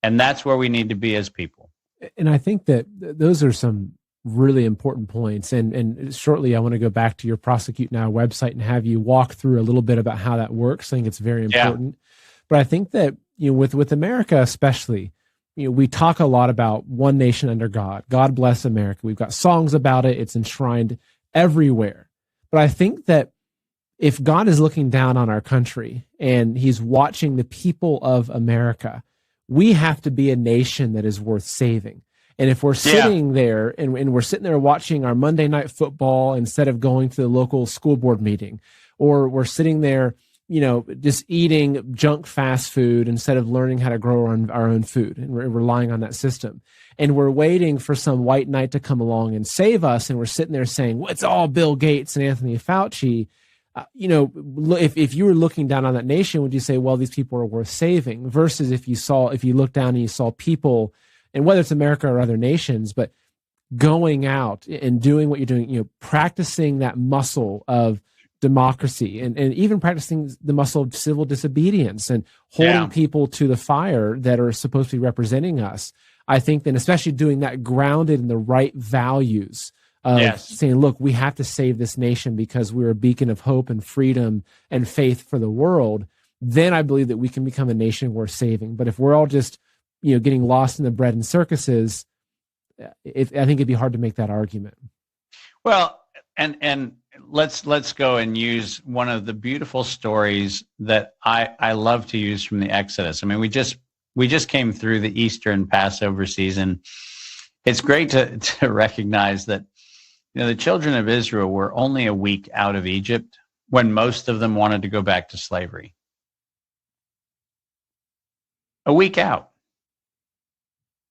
And that's where we need to be as people. And I think that those are some really important points. And shortly, I want to go back to your Prosecute Now website and have you walk through a little bit about how that works. I think it's very important. Yeah. But I think that, with America especially, we talk a lot about one nation under God. God bless America. We've got songs about it. It's enshrined everywhere. But I think that if God is looking down on our country and he's watching the people of America, we have to be a nation that is worth saving. And if we're sitting there and we're sitting there watching our Monday Night Football instead of going to the local school board meeting, or we're sitting there, just eating junk fast food instead of learning how to grow our own food, and we're relying on that system, and we're waiting for some white knight to come along and save us, and we're sitting there saying, well, it's all Bill Gates and Anthony Fauci. If you were looking down on that nation, would you say, well, these people are worth saving? Versus if you look down and you saw people, and whether it's America or other nations, but going out and doing what you're doing, practicing that muscle of democracy and even practicing the muscle of civil disobedience and holding people to the fire that are supposed to be representing us. I think then, especially doing that grounded in the right values of saying, look, we have to save this nation because we're a beacon of hope and freedom and faith for the world. Then I believe that we can become a nation worth saving. But if we're all just, getting lost in the bread and circuses, I think it'd be hard to make that argument. Well, and let's go and use one of the beautiful stories that I love to use from the Exodus. I mean, we just came through the Easter and Passover season. It's great to recognize that the children of Israel were only a week out of Egypt when most of them wanted to go back to slavery. A week out.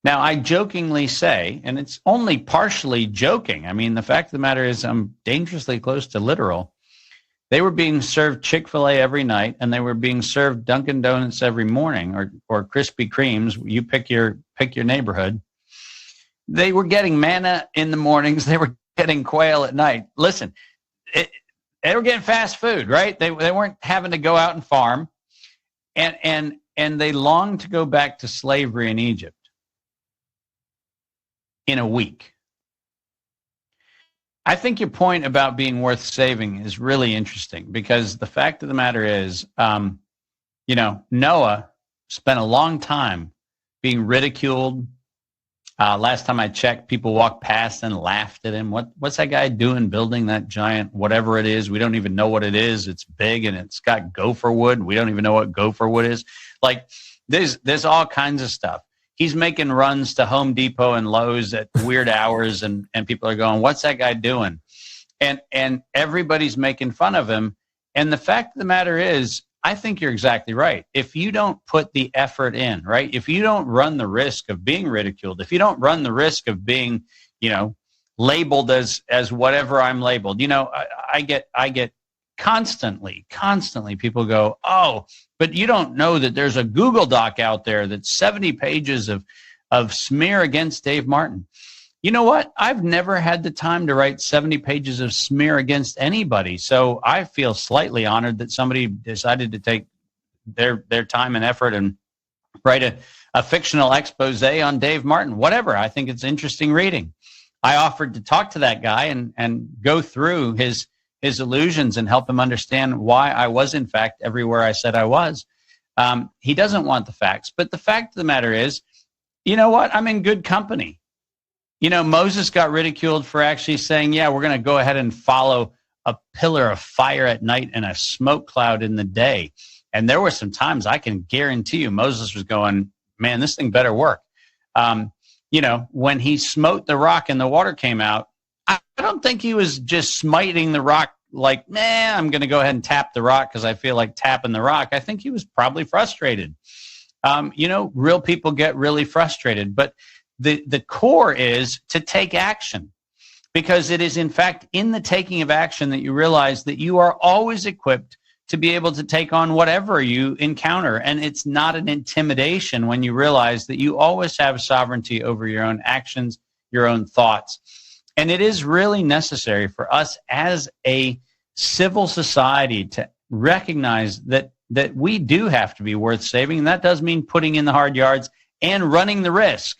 Now, I jokingly say, and it's only partially joking. I mean, the fact of the matter is I'm dangerously close to literal. They were being served Chick-fil-A every night, and they were being served Dunkin' Donuts every morning, or Krispy Kremes. You pick your neighborhood. They were getting manna in the mornings. They were getting quail at night. Listen, they were getting fast food, right? They weren't having to go out and farm, and they longed to go back to slavery in Egypt in a week. I think your point about being worth saving is really interesting, because the fact of the matter is, Noah spent a long time being ridiculed. Last time I checked, people walked past and laughed at him. What's that guy doing building that giant, whatever it is? We don't even know what it is. It's big and it's got gopher wood. We don't even know what gopher wood is. Like, there's all kinds of stuff. He's making runs to Home Depot and Lowe's at weird hours, and people are going, what's that guy doing? And everybody's making fun of him. And the fact of the matter is, I think you're exactly right. If you don't put the effort in, right? If you don't run the risk of being ridiculed, if you don't run the risk of being, labeled as whatever I'm labeled, I get constantly people go, oh, but you don't know that there's a Google Doc out there that's 70 pages of smear against Dave Martin. You know what? I've never had the time to write 70 pages of smear against anybody. So I feel slightly honored that somebody decided to take their time and effort and write a fictional expose on Dave Martin. Whatever. I think it's interesting reading. I offered to talk to that guy and go through his illusions and help him understand why I was, in fact, everywhere I said I was. He doesn't want the facts. But the fact of the matter is, you know what? I'm in good company. Moses got ridiculed for actually saying, yeah, we're going to go ahead and follow a pillar of fire at night and a smoke cloud in the day. And there were some times I can guarantee you Moses was going, man, this thing better work. When he smote the rock and the water came out, I don't think he was just smiting the rock like, I'm going to go ahead and tap the rock because I feel like tapping the rock. I think he was probably frustrated. Real people get really frustrated. But the core is to take action, because it is, in fact, in the taking of action that you realize that you are always equipped to be able to take on whatever you encounter. And it's not an intimidation when you realize that you always have sovereignty over your own actions, your own thoughts. And it is really necessary for us as a civil society to recognize that we do have to be worth saving. And that does mean putting in the hard yards and running the risk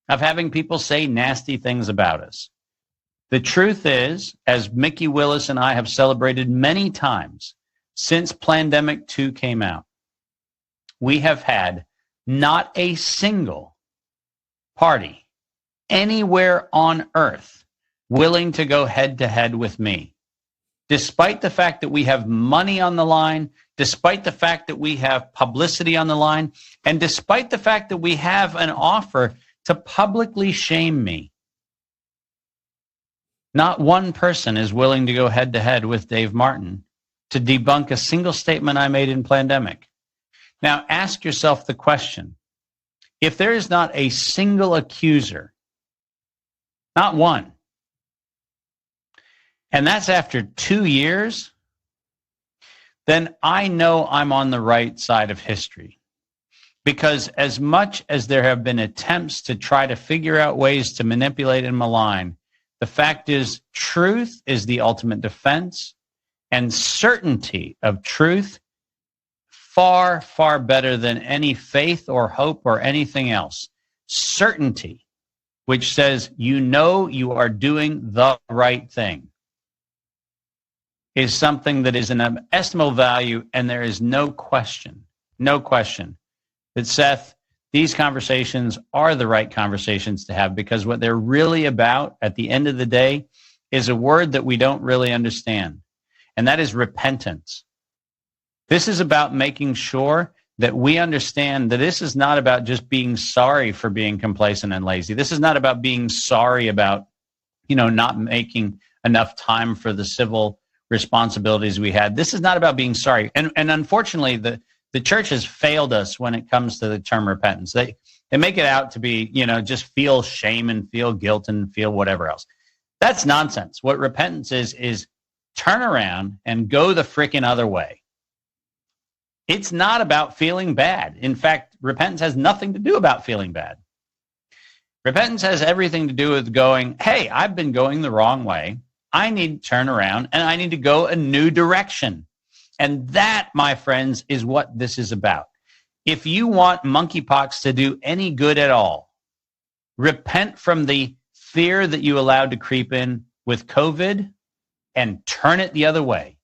of having people say nasty things about us. The truth is, as Mickey Willis and I have celebrated many times since Plandemic 2 came out, we have had not a single party anywhere on earth willing to go head to head with me. Despite the fact that we have money on the line, despite the fact that we have publicity on the line, and despite the fact that we have an offer to publicly shame me, not one person is willing to go head to head with Dave Martin to debunk a single statement I made in Plandemic. Now, ask yourself the question, if there is not a single accuser, not one, and that's after 2 years, then I know I'm on the right side of history. Because as much as there have been attempts to try to figure out ways to manipulate and malign, the fact is truth is the ultimate defense, and certainty of truth far, far better than any faith or hope or anything else. Certainty, which says you know you are doing the right thing, is something that is an estimable value, and there is no question that, Seth, these conversations are the right conversations to have, because what they're really about at the end of the day is a word that we don't really understand, and that is repentance. This is about making sure that we understand that this is not about just being sorry for being complacent and lazy. This is not about being sorry about, not making enough time for the civil responsibilities we had. This is not about being sorry. And unfortunately, the church has failed us when it comes to the term repentance. They make it out to be, just feel shame and feel guilt and feel whatever else. That's nonsense. What repentance is turn around and go the frickin' other way. It's not about feeling bad. In fact, repentance has nothing to do about feeling bad. Repentance has everything to do with going, hey, I've been going the wrong way. I need to turn around and I need to go a new direction. And that, my friends, is what this is about. If you want monkeypox to do any good at all, repent from the fear that you allowed to creep in with COVID and turn it the other way.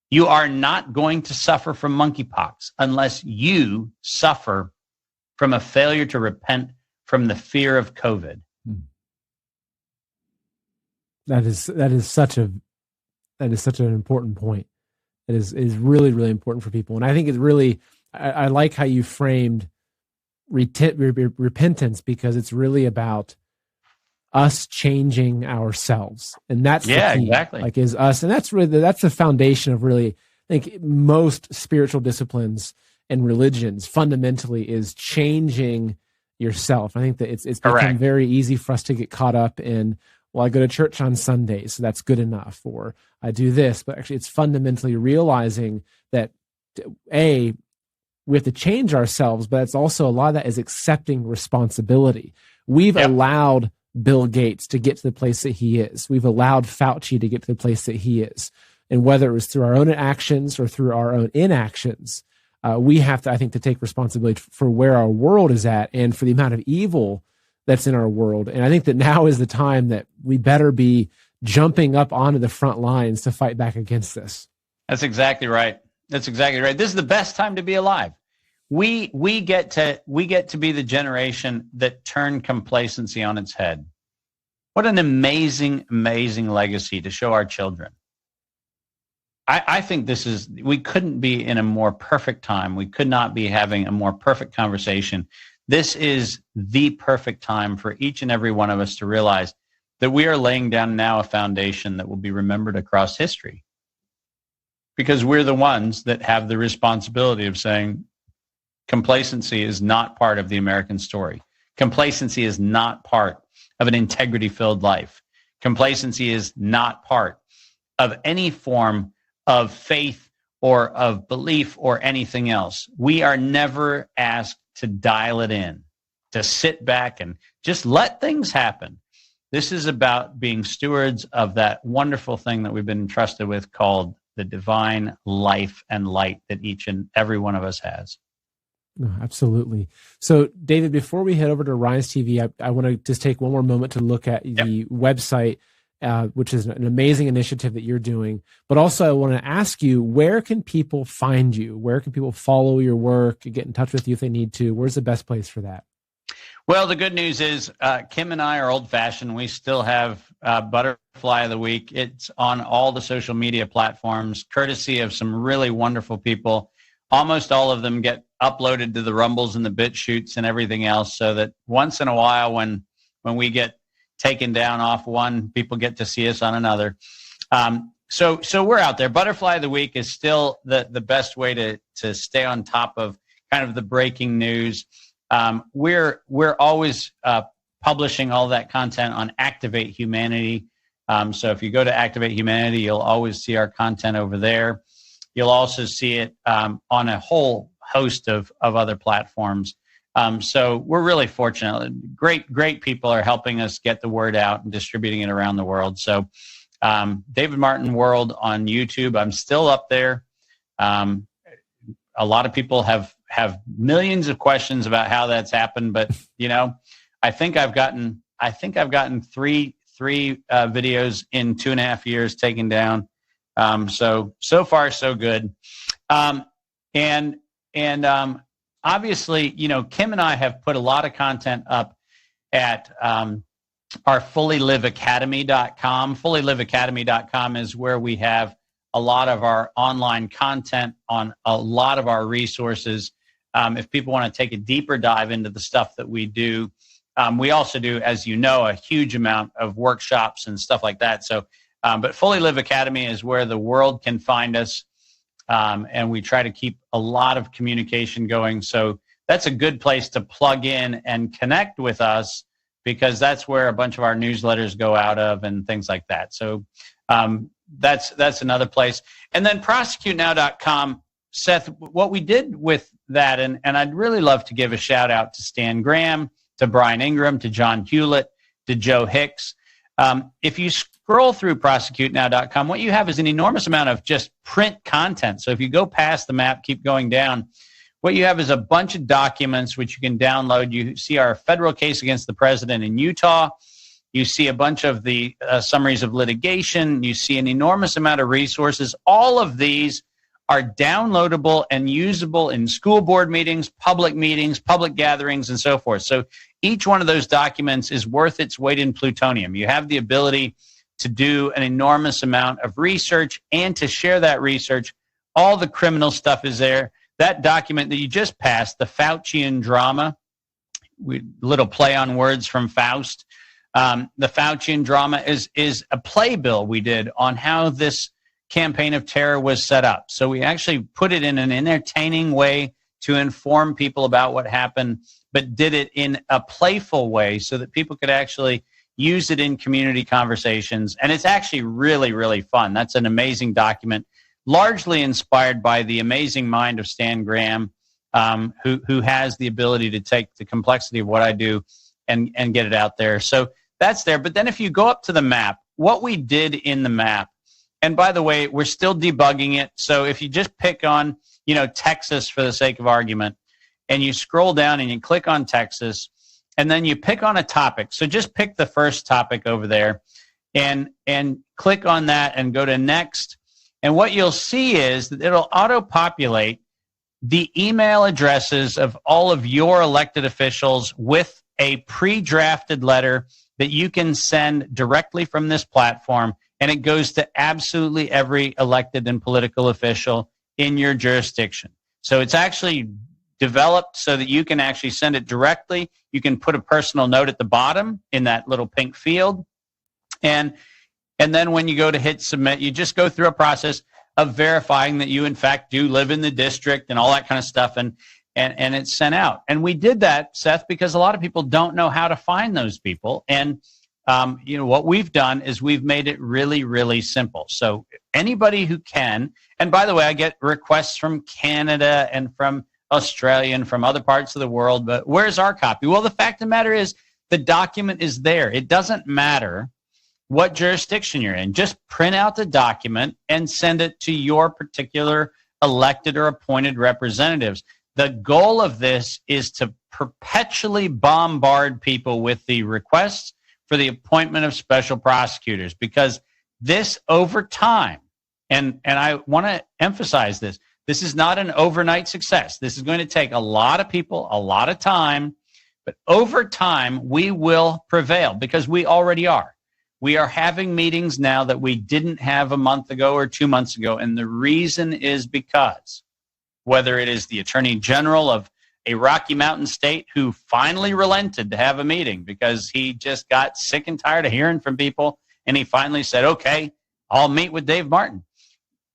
You are not going to suffer from monkeypox unless you suffer from a failure to repent from the fear of COVID. That is such an important point. It is really, really important for people. And I think it's really, I like how you framed repentance, because it's really about us changing ourselves. And that's the key, exactly. Like, is us. And that's the foundation of really, I think, most spiritual disciplines and religions fundamentally is changing yourself. I think that it's become very easy for us to get caught up in, well, I go to church on Sundays, so that's good enough, or I do this. But actually, it's fundamentally realizing that, we have to change ourselves, but it's also a lot of that is accepting responsibility. We've allowed Bill Gates to get to the place that he is. We've allowed Fauci to get to the place that he is. And whether it was through our own actions or through our own inactions, we have to, I think, to take responsibility for where our world is at and for the amount of evil that's in our world. And I think that now is the time that we better be jumping up onto the front lines to fight back against this. That's exactly right. This is the best time to be alive. We get to be the generation that turned complacency on its head. What an amazing, amazing legacy to show our children. I think we couldn't be in a more perfect time. We could not be having a more perfect conversation. This is the perfect time for each and every one of us to realize that we are laying down now a foundation that will be remembered across history, because we're the ones that have the responsibility of saying complacency is not part of the American story. Complacency is not part of an integrity-filled life. Complacency is not part of any form of faith or of belief or anything else. We are never asked to dial it in, to sit back and just let things happen. This is about being stewards of that wonderful thing that we've been entrusted with called the divine life and light that each and every one of us has. No, absolutely. So, David, before we head over to Rise TV, I want to just take one more moment to look at the website. which is an amazing initiative that you're doing. But also, I want to ask you, where can people find you? Where can people follow your work, get in touch with you if they need to? Where's the best place for that? Well, the good news is Kim and I are old-fashioned. We still have Butterfly of the Week. It's on all the social media platforms, courtesy of some really wonderful people. Almost all of them get uploaded to the Rumbles and the BitChutes and everything else, so that once in a while when we get taken down off one, people get to see us on another. So we're out there. Butterfly of the Week is still the best way to stay on top of kind of the breaking news. We're always publishing all that content on Activate Humanity. So if you go to Activate Humanity, you'll always see our content over there. You'll also see it on a whole host of other platforms. So we're really fortunate. Great people are helping us get the word out and distributing it around the world. So David Martin World on YouTube, I'm still up there. A lot of people have millions of questions about how that's happened, but I think I've gotten three videos in 2.5 years taken down. So far so good. Obviously, Kim and I have put a lot of content up at our fullyliveacademy.com. Fullyliveacademy.com is where we have a lot of our online content on a lot of our resources. If people want to take a deeper dive into the stuff that we do, we also do, as you know, a huge amount of workshops and stuff like that. So, but Fully Live Academy is where the world can find us. And we try to keep a lot of communication going. So that's a good place to plug in and connect with us, because that's where a bunch of our newsletters go out of and things like that. So that's another place. And then prosecutenow.com, Seth, what we did with that, and I'd really love to give a shout out to Stan Graham, to Brian Ingram, to John Hewlett, to Joe Hicks. If you scroll through prosecutenow.com, what you have is an enormous amount of just print content. So if you go past the map, keep going down, what you have is a bunch of documents which you can download. You see our federal case against the president in Utah. You see a bunch of the summaries of litigation. You see an enormous amount of resources. All of these are downloadable and usable in school board meetings, public gatherings, and so forth. So each one of those documents is worth its weight in plutonium. You have the ability to do an enormous amount of research and to share that research. All the criminal stuff is there. That document that you just passed, the Faucian drama, little play on words from Faust. The Faucian drama is a playbill we did on how this campaign of terror was set up. So we actually put it in an entertaining way to inform people about what happened, but did it in a playful way so that people could actually use it in community conversations. And it's actually really, really fun. That's an amazing document, largely inspired by the amazing mind of Stan Graham, who has the ability to take the complexity of what I do and get it out there. So that's there. But then if you go up to the map, what we did in the map, and by the way, we're still debugging it. So if you just pick on, Texas for the sake of argument, and you scroll down and you click on Texas, and then you pick on a topic. So just pick the first topic over there and click on that and go to next. And what you'll see is that it'll auto-populate the email addresses of all of your elected officials with a pre-drafted letter that you can send directly from this platform. And it goes to absolutely every elected and political official in your jurisdiction. So it's actually developed so that you can actually send it directly. You can put a personal note at the bottom in that little pink field. And then when you go to hit submit, you just go through a process of verifying that you, in fact, do live in the district and all that kind of stuff. And it's sent out. And we did that, Seth, because a lot of people don't know how to find those people. And what we've done is we've made it really, really simple. So anybody who can, and by the way, I get requests from Canada and from Australia and from other parts of the world, but where's our copy? Well, the fact of the matter is the document is there. It doesn't matter what jurisdiction you're in. Just print out the document and send it to your particular elected or appointed representatives. The goal of this is to perpetually bombard people with the requests for the appointment of special prosecutors, because this over time, and I want to emphasize this, this is not an overnight success. This is going to take a lot of people, a lot of time, but over time, we will prevail because we already are. We are having meetings now that we didn't have a month ago or 2 months ago. And the reason is because whether it is the Attorney General of a Rocky Mountain state who finally relented to have a meeting because he just got sick and tired of hearing from people, and he finally said, okay, I'll meet with Dave Martin.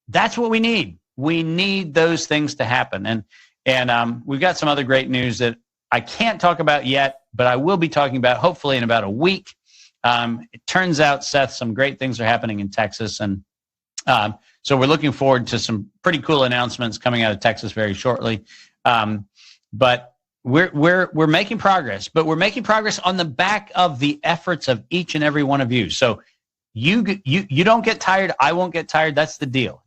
That's what we need. We need those things to happen. And we've got some other great news that I can't talk about yet, but I will be talking about hopefully in about a week. It turns out, Seth, some great things are happening in Texas. And so we're looking forward to some pretty cool announcements coming out of Texas very shortly. But we're making progress, but we're making progress on the back of the efforts of each and every one of you. So you don't get tired. I won't get tired. That's the deal.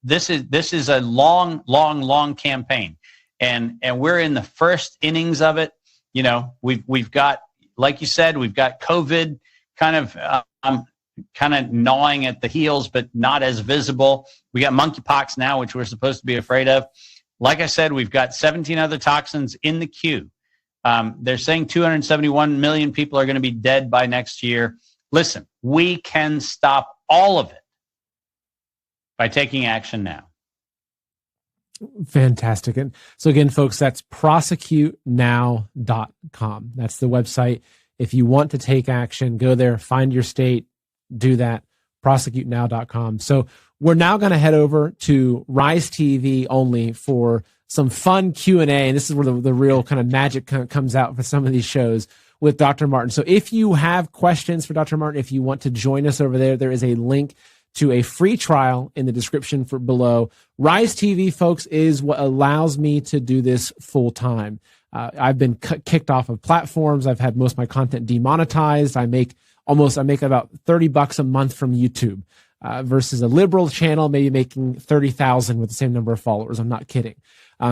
This is a long campaign, and we're in the first innings of it. We've got, like you said, we've got COVID kind of gnawing at the heels, but not as visible. We got monkeypox now, which we're supposed to be afraid of. Like I said, we've got 17 other toxins in the queue. They're saying 271 million people are going to be dead by next year. Listen, we can stop all of it by taking action now. Fantastic. And so again, folks, that's prosecutenow.com. That's the website. If you want to take action, go there, find your state, do that, prosecutenow.com. So we're now going to head over to Rise TV only for some fun Q&A. And this is where the real kind of magic comes out for some of these shows with Dr. Martin. So if you have questions for Dr. Martin, if you want to join us over there, there is a link to a free trial in the description for below. Rise TV, folks, is what allows me to do this full time. I've been kicked off of platforms. I've had most of my content demonetized. I make about $30 a month from YouTube versus a liberal channel, maybe making 30,000 with the same number of followers. I'm not kidding.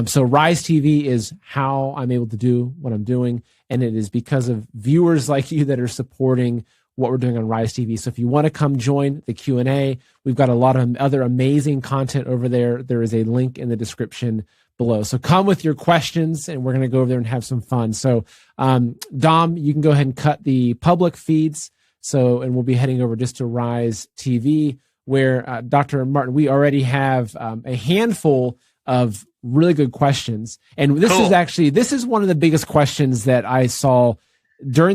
So Rise TV is how I'm able to do what I'm doing. And it is because of viewers like you that are supporting what we're doing on Rise TV. So if you want to come join the Q&A, we've got a lot of other amazing content over there. There is a link in the description below. So come with your questions, and we're going to go over there and have some fun. So Dom, you can go ahead and cut the public feeds. And we'll be heading over just to Rise TV, where Dr. Martin, we already have a handful of really good questions. And this is one of the biggest questions that I saw during the